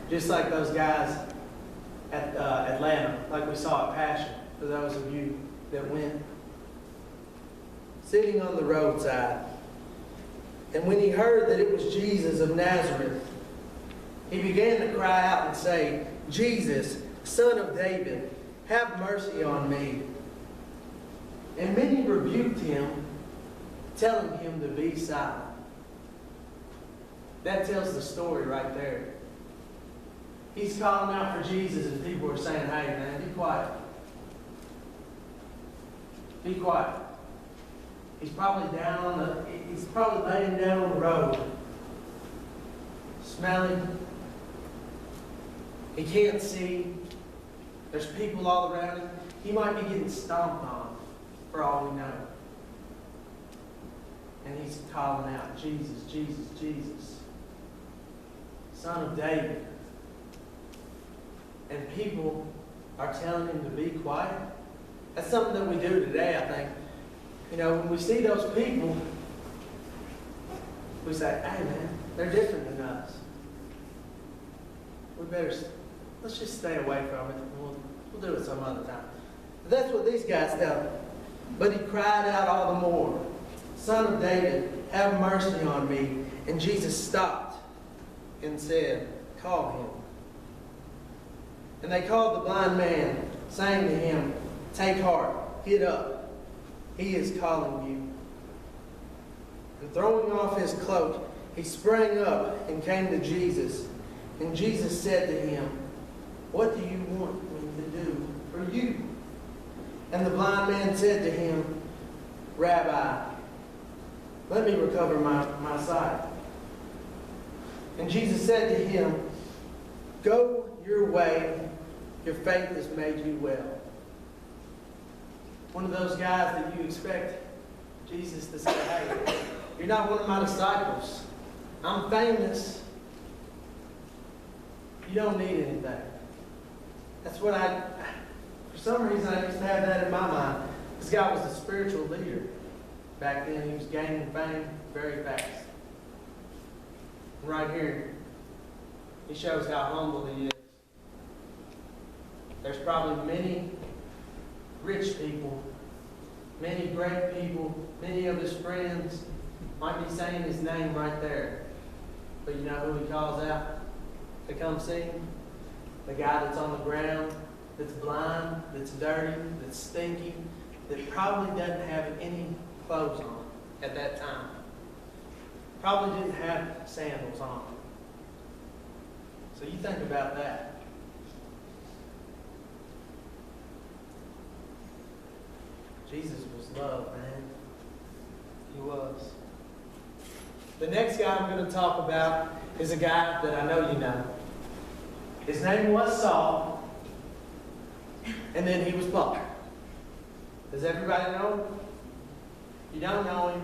Just like those guys at Atlanta, like we saw at Passion, for those of you that went. Sitting on the roadside. And when he heard that it was Jesus of Nazareth, he began to cry out and say, "Jesus, Son of David, have mercy on me." And many rebuked him, telling him to be silent. That tells the story right there. He's calling out for Jesus, and people are saying, "Hey, man, be quiet. Be quiet." He's probably laying down on the road, smelling. He can't see. There's people all around him. He might be getting stomped on, for all we know. And he's calling out, "Jesus, Jesus, Jesus, Son of David." And people are telling him to be quiet. That's something that we do today, I think. You know, when we see those people, we say, "Hey, man, they're different than us. Let's just stay away from it. We'll do it some other time." But that's what these guys tell him. But he cried out all the more, "Son of David, have mercy on me." And Jesus stopped and said, "Call him." And they called the blind man, saying to him, "Take heart, get up. He is calling you." And throwing off his cloak, he sprang up and came to Jesus. And Jesus said to him, "What do you want me to do for you?" And the blind man said to him, "Rabbi, let me recover my sight." And Jesus said to him, "Go your way, your faith has made you well." One of those guys that you expect Jesus to say, "Hey, you're not one of my disciples. I'm famous. You don't need anything." That's what for some reason, I used to have that in my mind. This guy was a spiritual leader. Back then, he was gaining fame very fast. And right here, he shows how humble he is. There's probably many rich people, many great people, many of his friends might be saying his name right there. But you know who he calls out to come see him? The guy that's on the ground, that's blind, that's dirty, that's stinky, that probably doesn't have any clothes on at that time. Probably didn't have sandals on. So you think about that. Jesus was love, man. He was. The next guy I'm going to talk about is a guy that I know you know. His name was Saul, and then he was Paul. Does everybody know him? If you don't know him,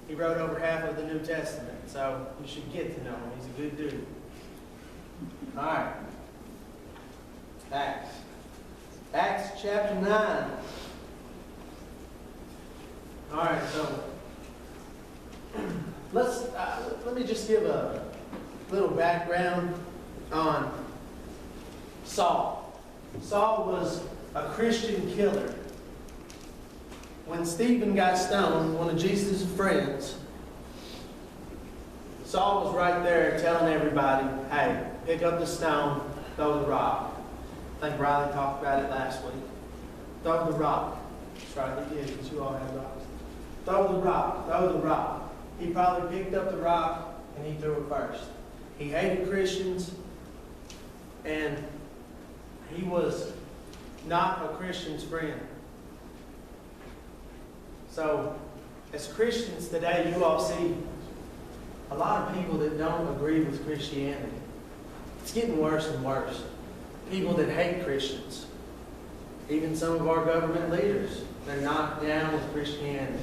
he wrote over half of the New Testament, so you should get to know him. He's a good dude. All right. Acts chapter 9. All right, so let me just give a little background on Saul. Saul was a Christian killer. When Stephen got stoned, one of Jesus' friends, Saul was right there telling everybody, "Hey, pick up the stone, throw the rock." I think Riley talked about it last week. Throw the rock. That's right, he did, because you all have rocks. Throw the rock, throw the rock. He probably picked up the rock and he threw it first. He hated Christians, and he was not a Christian's friend. So, as Christians today, you all see a lot of people that don't agree with Christianity. It's getting worse and worse. People that hate Christians. Even some of our government leaders, they're not down with Christianity.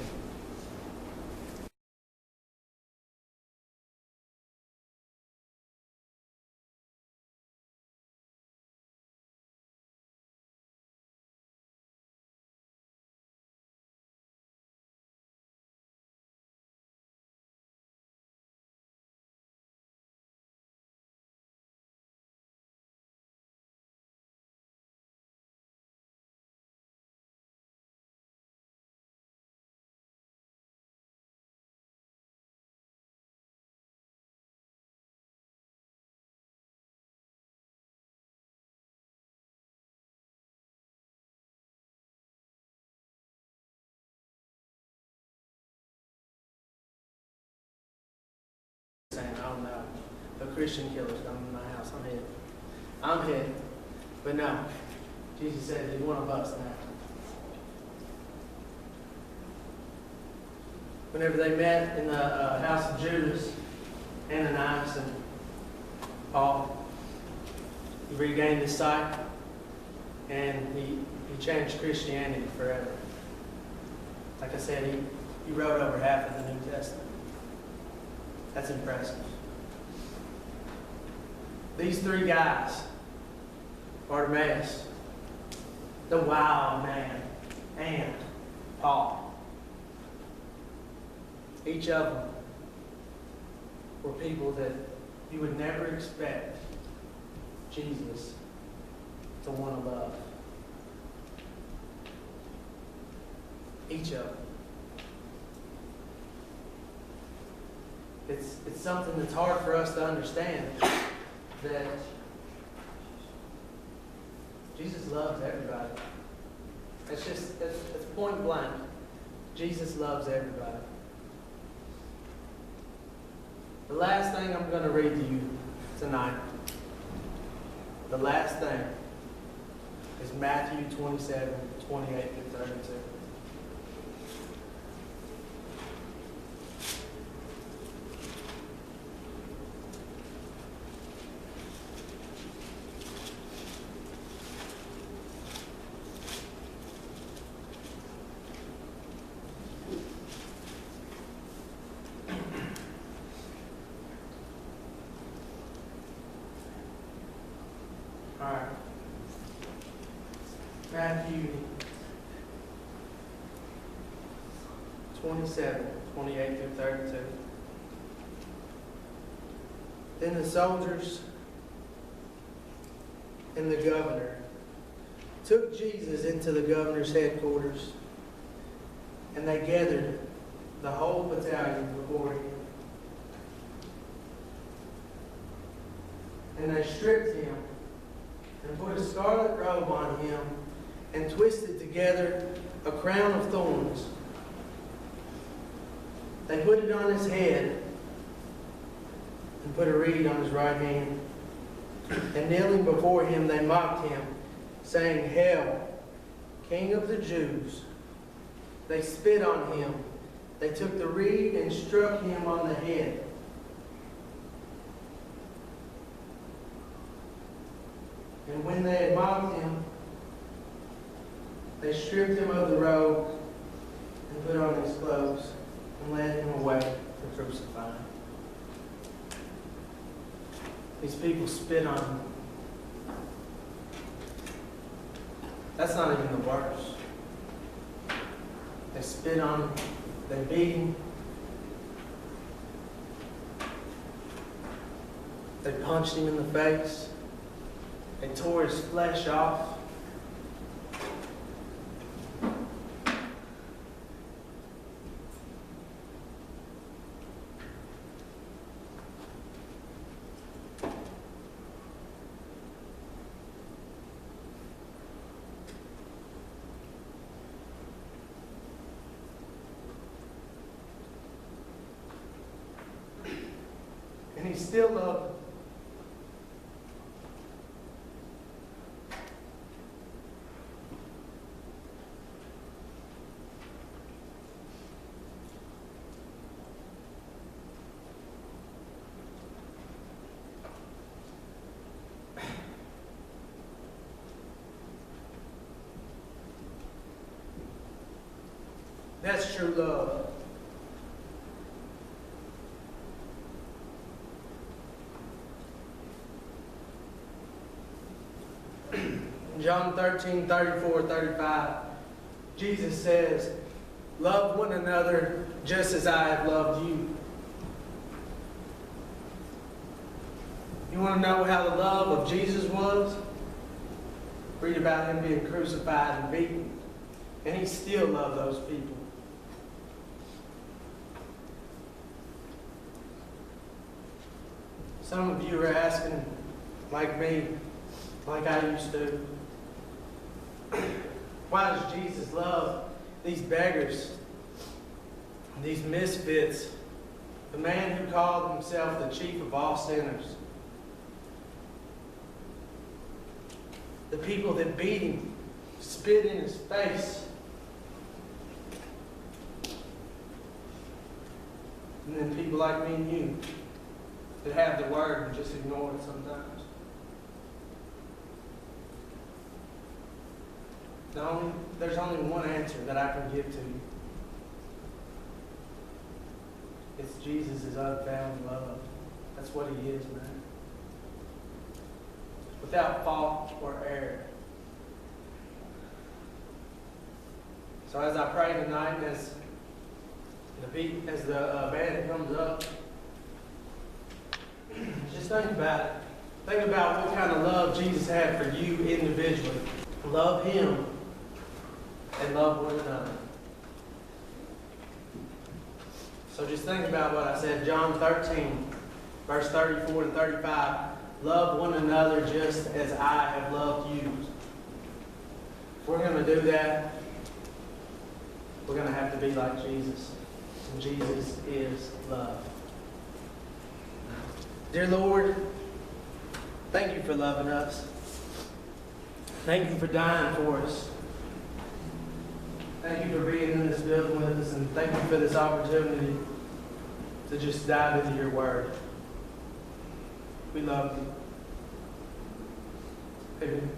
saying, oh no, the Christian killer's coming to my house. I'm hid. But no, Jesus said he's one of us now. Whenever they met in the house of Judas, Ananias and Paul, he regained his sight, and he changed Christianity forever. Like I said, he wrote over half of the New Testament. That's impressive. These three guys, Bartimaeus, the wild man, and Paul, each of them were people that you would never expect Jesus to want to love. Each of them. It's something that's hard for us to understand, that Jesus loves everybody. That's point blank. Jesus loves everybody. The last thing I'm going to read to you tonight, the last thing, is Matthew 27, 28 through 32. Alright. Matthew 27, 28 through 32. Then the soldiers and the governor took Jesus into the governor's headquarters, and they gathered the whole battalion before him. And they stripped him and put a scarlet robe on him and twisted together a crown of thorns. They put it on his head and put a reed on his right hand. And kneeling before him, they mocked him, saying, "Hail, King of the Jews." They spit on him. They took the reed and struck him on the head. And when they had mocked him, they stripped him of the robe and put on his clothes and led him away to crucify him. These people spit on him. That's not even the worst. They spit on him. They beat him. They punched him in the face. They tore his flesh off. And he still loved them. That's true love. John 13, 34, 35, Jesus says, "Love one another just as I have loved you." You want to know how the love of Jesus was? Read about him being crucified and beaten. And he still loved those people. Some of you are asking, like me, like I used to, why does Jesus love these beggars, these misfits, the man who called himself the chief of all sinners, the people that beat him, spit in his face, and then people like me and you that have the word and just ignore it sometimes. There's only one answer that I can give to you. It's Jesus' unfailing love. That's what he is, man. Without fault or error. So as I pray tonight, as the band comes up, just think about it. Think about what kind of love Jesus had for you individually. Love him and love one another. So just think about what I said, John 13, verse 34 and 35. Love one another just as I have loved you. If we're going to do that, we're going to have to be like Jesus. And Jesus is love. Dear Lord, thank you for loving us. Thank you for dying for us. Thank you for being in this building with us, and thank you for this opportunity to just dive into your word. We love you. Amen.